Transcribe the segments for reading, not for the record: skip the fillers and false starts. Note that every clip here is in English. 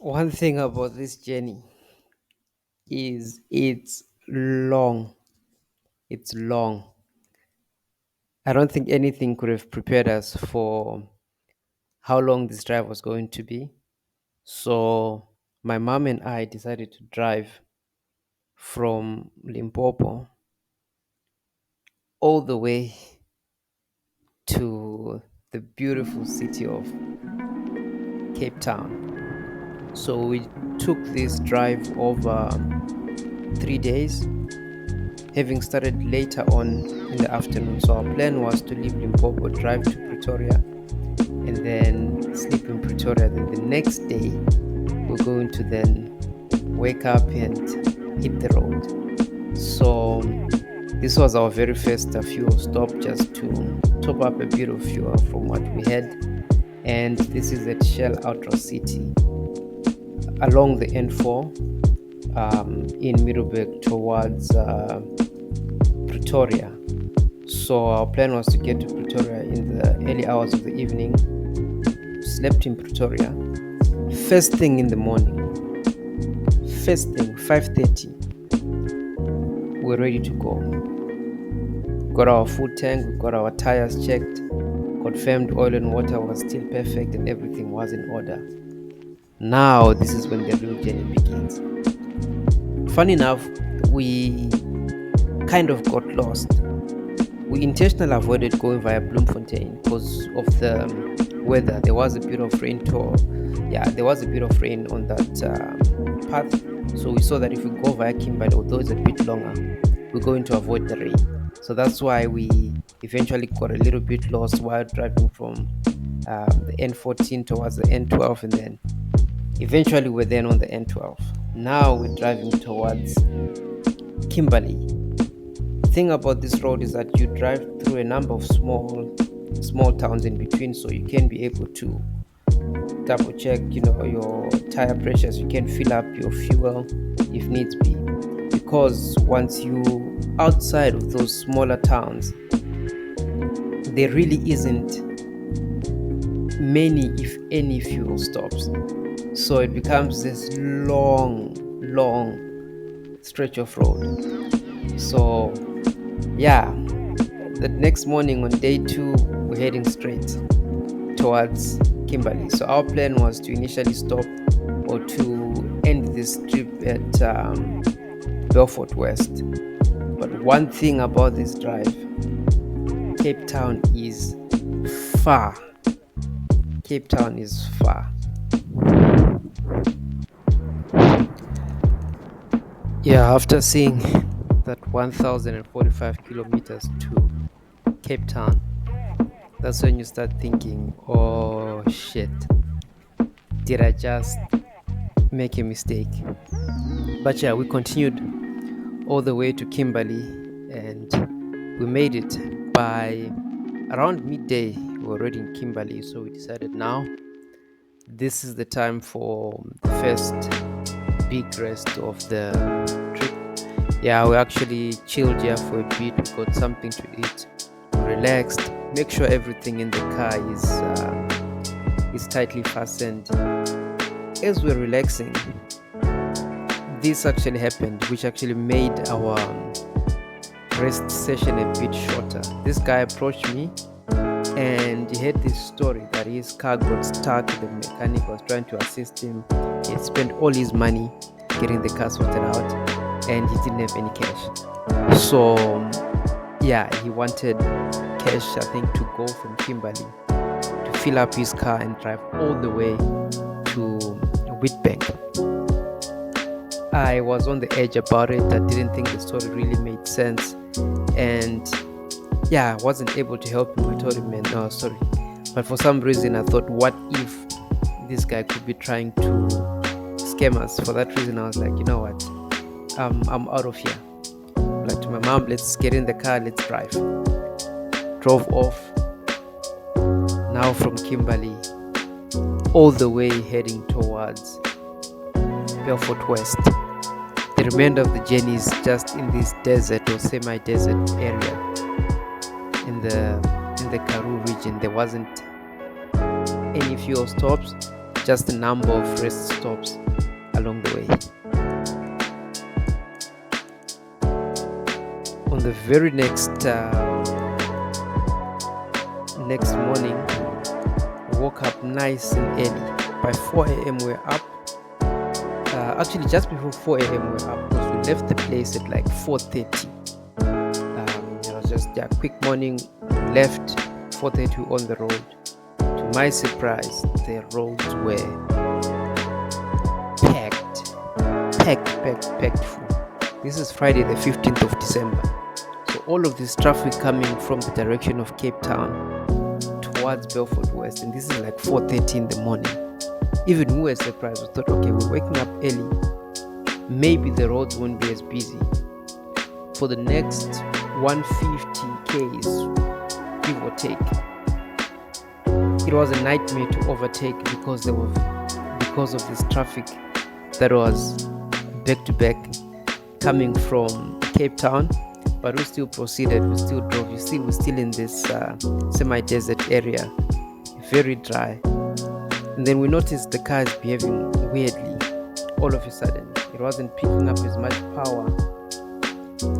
One thing about this journey is it's long. It's long. I don't think anything could have prepared us for how long this drive was going to be. So my mom and I decided to drive from Limpopo all the way to the beautiful city of Cape Town. So we took this drive over 3 days, having started later on in the afternoon. So our plan was to leave Limpopo, drive to Pretoria, and then sleep in Pretoria. Then the next day, we're going to then wake up and hit the road. So this was our very first fuel stop, just to top up a bit of fuel from what we had. And this is at Shell Outro City along the N4 in Middleburg towards Pretoria. So our plan was to get to Pretoria in the early hours of the evening. Slept in Pretoria. First thing in the morning, first thing 5:30, we're ready to go. Got our full tank, we got our tires checked, confirmed oil and water was still perfect and everything was in order. Now this is when the real journey begins. Funny enough, we kind of got lost. We intentionally avoided going via Bloemfontein because of the weather. There was a bit of rain there was a bit of rain on that path. So we saw that if we go via Kimberly, although it's a bit longer, we're going to avoid the rain. So that's why we eventually got a little bit lost while driving from the N14 towards the N12, and then eventually we're then on the N12. Now we're driving towards Kimberly. The thing about this road is that you drive through a number of small towns in between, so you can be able to double check your tire pressures. You can fill up your fuel if needs be, because once you outside of those smaller towns, there really isn't many, if any, fuel stops. So it becomes this long stretch of road. So yeah, the next morning on day 2, we're heading straight towards Kimberly. So our plan was to initially stop or to end this trip at Belfort West. But one thing about this drive, Cape Town is far. Cape Town is far. Yeah, after seeing that 1045 kilometers to Cape Town, that's when you start thinking, oh shit, did I just make a mistake? But yeah, we continued all the way to Kimberly and we made it by around midday. We were already in Kimberly, so we decided now this is the time for the first big rest of the trip. Yeah, we actually chilled here for a bit. We got something to eat, relaxed, make sure everything in the car is tightly fastened. As we're relaxing, this actually happened, which actually made our rest session a bit shorter. This guy approached me and he had this story that his car got stuck. The mechanic was trying to assist him. He had spent all his money getting the car sorted out and he didn't have any cash. So yeah, he wanted cash, I think, to go from Kimberly to fill up his car and drive all the way to Witbank. I was on the edge about it. I didn't think the story really made sense, and yeah, I wasn't able to help him. I told him, man, no, sorry. But for some reason, I thought, what if this guy could be trying to scam us? For that reason, I was like, you know what? I'm out of here. Like to my mom, let's get in the car, let's drive. Drove off. Now from Kimberly, all the way heading towards Belfort West. The remainder of the journey is just in this desert or semi-desert area in the Karoo region. There wasn't any fuel stops, just a number of rest stops along the way. On the very next morning, we woke up nice and early. By 4 a.m. we're up. Actually, just before 4 a.m. we're up because we left the place at like 4:30. It was just a quick morning. We left 4:30 on the road. To my surprise, the roads were packed full. This is Friday, the 15th of December. So all of this traffic coming from the direction of Cape Town towards Belfort West, and this is like 4:30 in the morning. Even we were surprised. We thought, okay, we're waking up early. Maybe the roads won't be as busy. For the next 150 Ks, give or take, it was a nightmare to overtake because of this traffic that was back to back coming from Cape Town. But we still proceeded. We still drove. You see, we're still in this semi-desert area, very dry. And then we noticed the car is behaving weirdly. All of a sudden, it wasn't picking up as much power.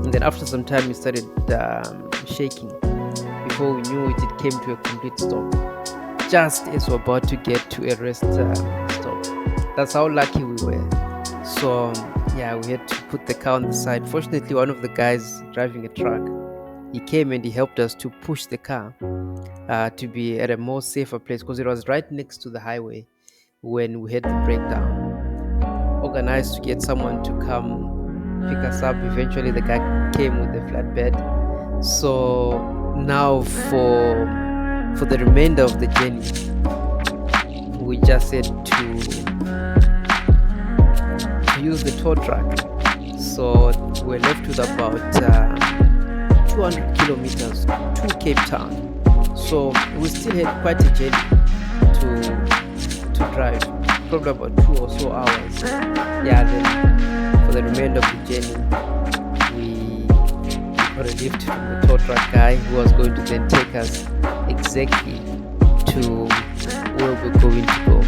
And then after some time, it started shaking. Before we knew it, it came to a complete stop. Just as we're about to get to a rest stop. That's how lucky we were. So yeah, we had to put the car on the side. Fortunately, one of the guys driving a truck, he came and he helped us to push the car to be at a more safer place because it was right next to the highway when we had the breakdown. Organized to get someone to come pick us up. Eventually the guy came with the flatbed. So now for the remainder of the journey, we just had to use the tow truck. So we're left with about 200 kilometers to Cape Town. So we still had quite a journey to drive, probably about 2 or so hours. Yeah, then for the remainder of the journey, we got a lift from the tow truck guy who was going to then take us exactly to where we're going to go.